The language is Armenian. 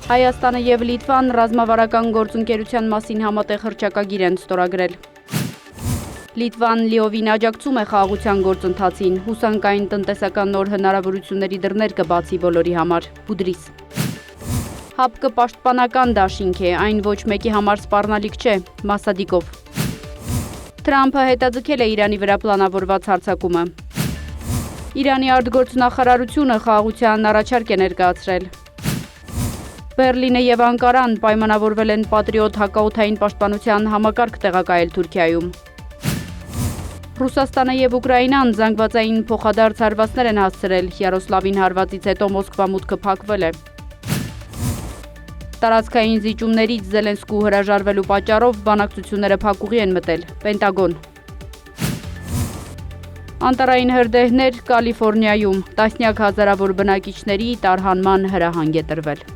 Հայաստանը և Լիտվան ռազմավարական գործընկերության մասին համատեղ հռչակագիր են ստորագրել։ Լիտվան լիովին աջակցում է խաղաղության գործընթացին, հուսանկային տնտեսական նոր հնարավորությունների դռներ կբացի բոլորի համար։ Բուդրիս։ ՀԱՊԿ պաշտպանական դաշինք է, այն ոչ մեկի համար սպառնալիք չէ։ Մասադիկով։ Թրամփը հետաձգել է Իրանի վրա պլանավորված հարձակումը։ Իրանի արտգործնախարարությունը խաղաղության առաջարկ է ներկայացրել։ Բեռլինը և Անկարան պայմանավորվել են պատրիոտ հակաօդային պաշտպանության համակարգ տեղակայել Թուրքիայում։ Ռուսաստանը և Ուկրաինան զանգվածային փոխադարձ հարվածներ են հասցրել, Յարոսլավին հարվածից հետո Մոսկվա մուտքը փակվել է։ Տարածքային զիջումներից Զելենսկու հրաժարվելու պատճառով բանակցությունները փակուղի են մտել, Պենտագոն։ Անտառային հրդեհներ Կալիֆոռնիայում, տասնյակ հազարավոր բնակիչների տարհանման հրահանգ է տրվել։